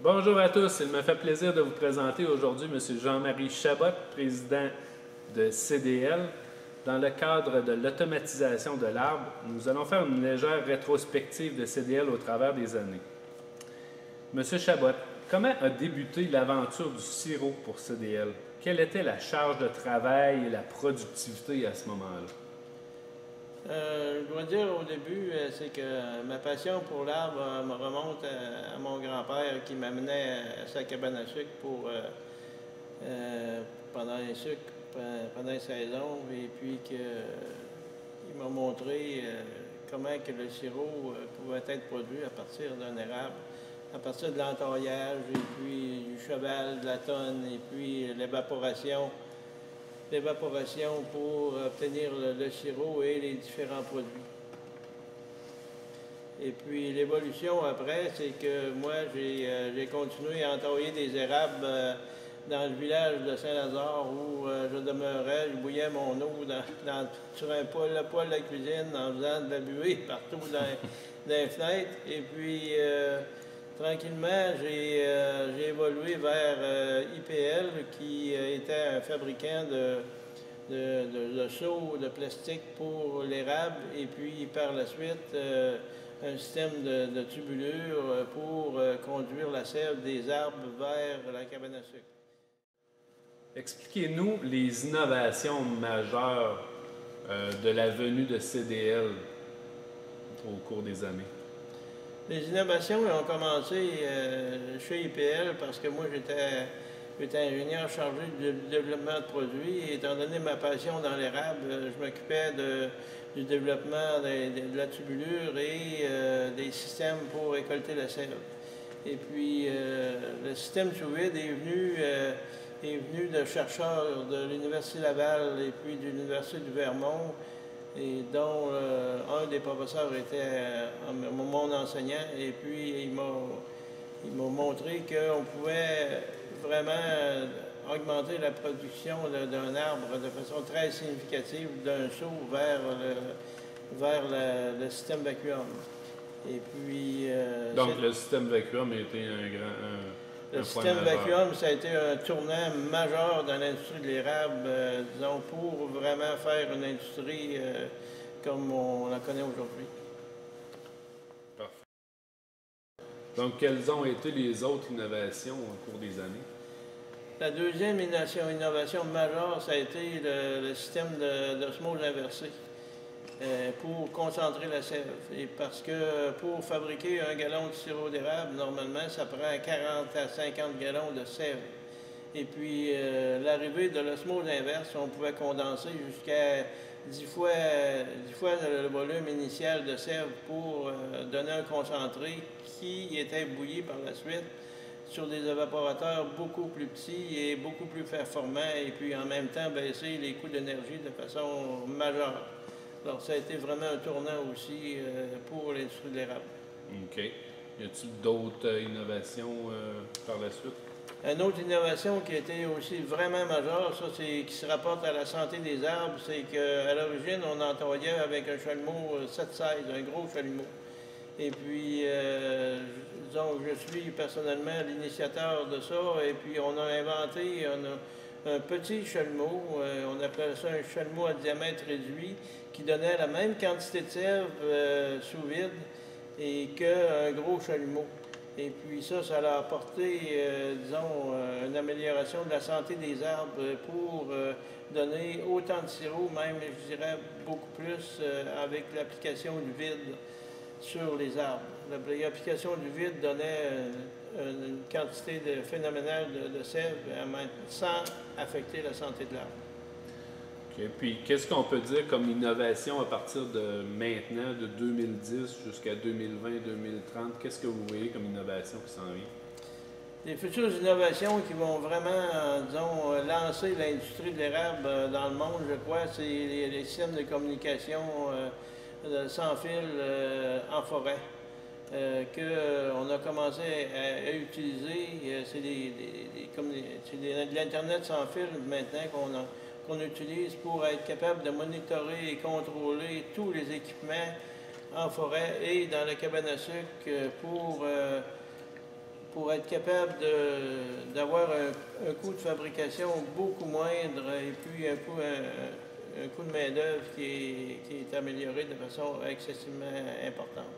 Bonjour à tous, il me fait plaisir de vous présenter aujourd'hui M. Jean-Marie Chabot, président de CDL. Dans le cadre de l'automatisation de l'arbre, nous allons faire une légère rétrospective de CDL au travers des années. M. Chabot, comment a débuté l'aventure du sirop pour CDL? Quelle était la charge de travail et la productivité à ce moment-là? Je dois dire au début, c'est que ma passion pour l'arbre me remonte à mon grand-père qui m'amenait à sa cabane à sucre pendant les saisons, et puis il m'a montré comment que le sirop pouvait être produit à partir d'un érable, à partir de l'entaillage, et puis du cheval, de la tonne, et puis l'évaporation pour obtenir le sirop et les différents produits. Et puis l'évolution après, c'est que moi j'ai continué à entailler des érables dans le village de Saint-Lazare où je demeurais. Je bouillais mon eau sur le poêle de la cuisine en faisant de la buée partout dans les fenêtres. Et puis tranquillement, j'ai évolué vers IPL, qui était un fabricant de seaux de plastique pour l'érable, et puis par la suite, un système de tubulure pour conduire la sève des arbres vers la cabane à sucre. Expliquez-nous les innovations majeures de la venue de CDL au cours des années. Les innovations ont commencé chez IPL parce que moi j'étais ingénieur chargé du développement de produits, et étant donné ma passion dans l'érable, je m'occupais du développement de la tubulure et des systèmes pour récolter la sève. Et puis le système sous vide est venu de chercheurs de l'Université Laval et puis de l'Université du Vermont, et dont un des professeurs était mon enseignant, et puis il m'a montré qu'on pouvait vraiment augmenter la production d'un arbre de façon très significative d'un seau vers le système vacuum. Et puis, donc le système vacuum a été le système vacuum, ça a été un tournant majeur dans l'industrie de l'érable, disons, pour vraiment faire une industrie comme on la connaît aujourd'hui. Parfait. Donc, quelles ont été les autres innovations au cours des années? La deuxième innovation majeure, ça a été le système d'osmose inversée. pour concentrer la sève. Et parce que pour fabriquer 1 gallon de sirop d'érable, normalement, ça prend 40 à 50 gallons de sève. Et puis, l'arrivée de l'osmose inverse, on pouvait condenser jusqu'à 10 fois le volume initial de sève pour donner un concentré qui était bouilli par la suite sur des évaporateurs beaucoup plus petits et beaucoup plus performants, et puis en même temps baisser les coûts d'énergie de façon majeure. Alors, ça a été vraiment un tournant aussi pour l'industrie de l'érable. OK. Y a-t-il d'autres innovations par la suite? Une autre innovation qui a été aussi vraiment majeure, ça, c'est qui se rapporte à la santé des arbres, c'est qu'à l'origine, on nettoyait avec un chalumeau 716, un gros chalumeau. Et puis, disons, je suis personnellement l'initiateur de ça, et puis on a inventé un petit chalumeau, on appelle ça un chalumeau à diamètre réduit, qui donnait la même quantité de sève sous vide et qu'un gros chalumeau. Et puis ça a apporté, disons, une amélioration de la santé des arbres pour donner autant de sirop, même, je dirais, beaucoup plus avec l'application du vide sur les arbres. L'application du vide donnait une quantité phénoménale de sève sans affecter la santé de l'arbre. OK. Puis, qu'est-ce qu'on peut dire comme innovation à partir de maintenant, de 2010 jusqu'à 2020-2030? Qu'est-ce que vous voyez comme innovation qui s'en vient? Les futures innovations qui vont vraiment, disons, lancer l'industrie de l'érable dans le monde, je crois, c'est les systèmes de communication sans fil en forêt. Qu'on a commencé à utiliser. C'est de l'Internet sans fil maintenant qu'on utilise pour être capable de monitorer et contrôler tous les équipements en forêt et dans la cabane à sucre pour être capable d'avoir un coût de fabrication beaucoup moindre et puis un coût de main-d'œuvre qui est amélioré de façon excessivement importante.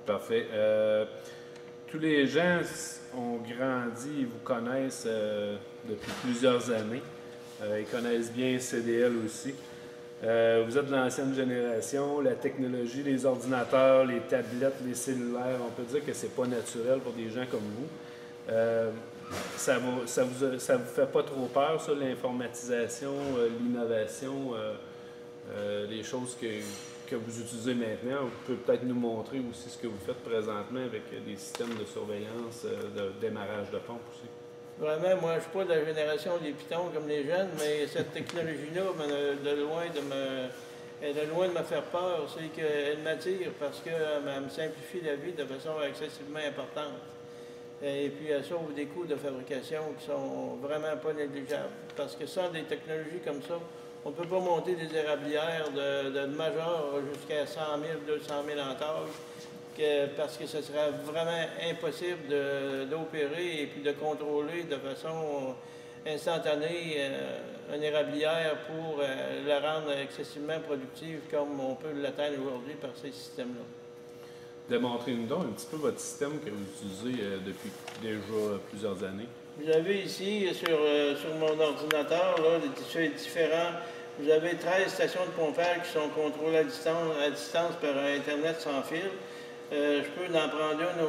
Parfait. Tous les gens ont grandi et vous connaissent depuis plusieurs années. Ils connaissent bien CDL aussi. Vous êtes de l'ancienne génération, la technologie, les ordinateurs, les tablettes, les cellulaires, on peut dire que c'est pas naturel pour des gens comme vous. Ça vous fait pas trop peur, ça, l'informatisation, l'innovation, les choses que vous utilisez maintenant? Vous pouvez peut-être nous montrer aussi ce que vous faites présentement avec des systèmes de surveillance, de démarrage de pompe aussi. Vraiment, moi, je ne suis pas de la génération des pitons comme les jeunes, mais cette technologie-là, de loin de me faire peur, c'est qu'elle m'attire parce qu'elle me simplifie la vie de façon excessivement importante. Et puis, elle sauve des coûts de fabrication qui sont vraiment pas négligeables. Parce que sans des technologies comme ça, on ne peut pas monter des érablières de major jusqu'à 100 000, 200 000 en tâche, parce que ce serait vraiment impossible d'opérer et puis de contrôler de façon instantanée une érablière pour la rendre excessivement productive comme on peut l'atteindre aujourd'hui par ces systèmes-là. Démontrez-nous donc un petit peu votre système que vous utilisez depuis déjà plusieurs années. Vous avez ici, sur mon ordinateur, là, des différents. Vous avez 13 stations de pompage qui sont contrôlées à distance par Internet sans fil. Je peux en prendre une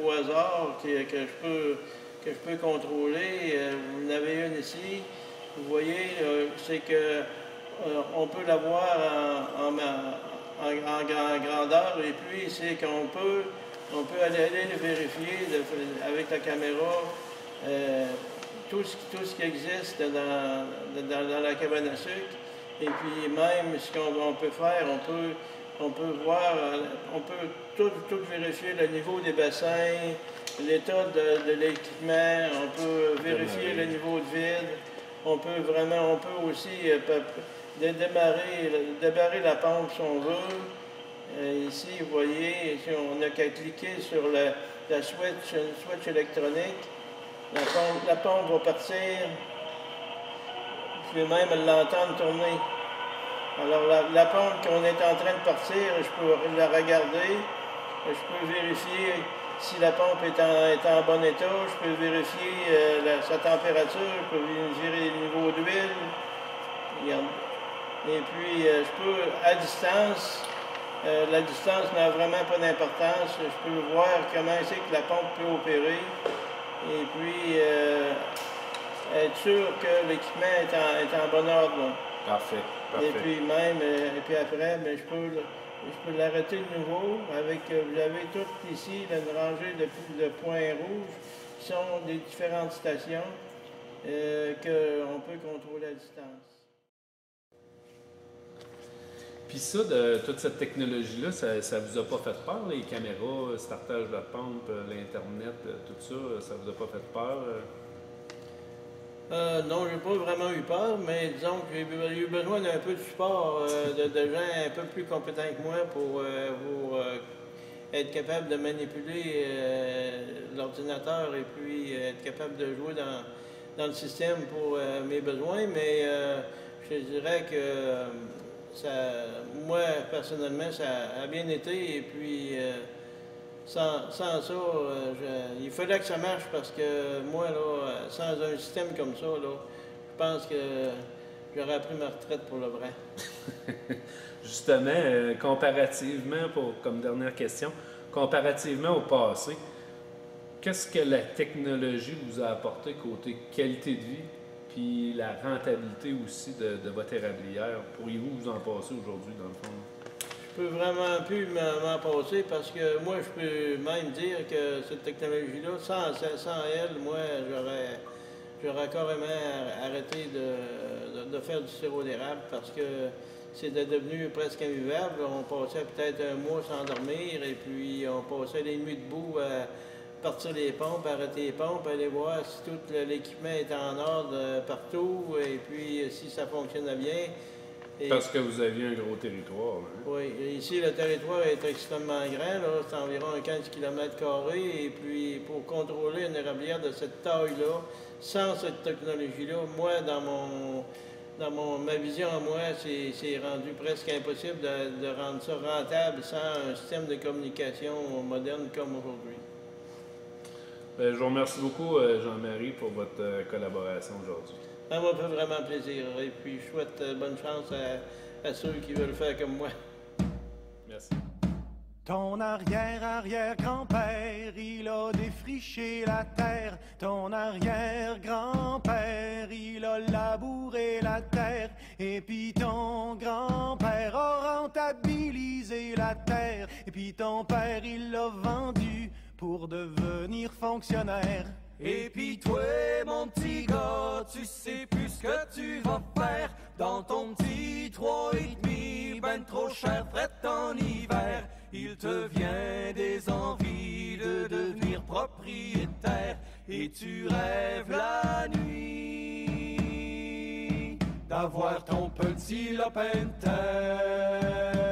au hasard que je peux contrôler. Vous en avez une ici. Vous voyez, c'est que on peut l'avoir en grandeur, et puis c'est qu'on peut aller le vérifier avec la caméra. Tout ce qui existe dans la cabane à sucre. Et puis même ce qu'on peut faire, on peut voir, on peut tout vérifier, le niveau des bassins, l'état de l'équipement, on peut vérifier le niveau de vide. On peut aussi démarrer la pompe si on veut. Ici, vous voyez, ici, on n'a qu'à cliquer sur la switch électronique. La pompe va partir. Vous pouvez même l'entendre tourner. Alors, la pompe qu'on est en train de partir, je peux la regarder. Je peux vérifier si la pompe est en bon état. Je peux vérifier sa température. Je peux mesurer le niveau d'huile. Et puis, je peux, à distance, la distance n'a vraiment pas d'importance. Je peux voir comment c'est que la pompe peut opérer. Et puis, être sûr que l'équipement est en bon ordre. Là. Parfait, parfait. Et puis même, et puis après, mais je peux l'arrêter de nouveau avec, vous avez tout ici, une rangée de points rouges qui sont des différentes stations qu'on peut contrôler à distance. Puis ça, toute cette technologie-là, ça vous a pas fait peur, les caméras, startage de pompe, l'Internet, tout ça, ça vous a pas fait peur? Non, j'ai pas vraiment eu peur, mais disons que j'ai eu besoin d'un peu de support de gens un peu plus compétents que moi pour être capable de manipuler l'ordinateur et puis être capable de jouer dans le système pour mes besoins. Mais je dirais que moi, personnellement, ça a bien été. Et puis, sans ça, il fallait que ça marche parce que moi, là, sans un système comme ça, là, je pense que j'aurais pris ma retraite pour le vrai. Justement, comparativement, comme dernière question, comparativement au passé, qu'est-ce que la technologie vous a apporté côté qualité de vie puis la rentabilité aussi de votre érablière? Pourriez-vous vous en passer aujourd'hui, dans le fond? Je peux vraiment plus m'en passer parce que moi, je peux même dire que cette technologie-là, sans elle, moi, j'aurais carrément arrêté de faire du sirop d'érable parce que c'est devenu presque invivable. On passait peut-être un mois sans dormir et puis on passait les nuits debout à partir les pompes, arrêter les pompes, aller voir si tout l'équipement est en ordre partout et puis si ça fonctionnait bien. Parce que vous aviez un gros territoire. Hein? Oui, ici le territoire est extrêmement grand, c'est environ 15 km², et puis pour contrôler une érablière de cette taille-là, sans cette technologie-là, moi, ma vision à moi, c'est rendu presque impossible de rendre ça rentable sans un système de communication moderne comme aujourd'hui. Bien, je vous remercie beaucoup, Jean-Marie, pour votre collaboration aujourd'hui. Ça m'a fait vraiment plaisir. Et puis, je souhaite bonne chance à ceux qui veulent faire comme moi. Merci. Ton arrière-arrière-grand-père, il a défriché la terre. Ton arrière-grand-père, il a labouré la terre. Et puis ton grand-père a rentabilisé la terre. Et puis ton père, il l'a vendu pour devenir fonctionnaire. Et puis toi, mon petit gars, tu sais plus ce que tu vas faire dans ton petit 3,5, ben trop cher, fret en hiver. Il te vient des envies de devenir propriétaire et tu rêves la nuit d'avoir ton petit lopin de terre.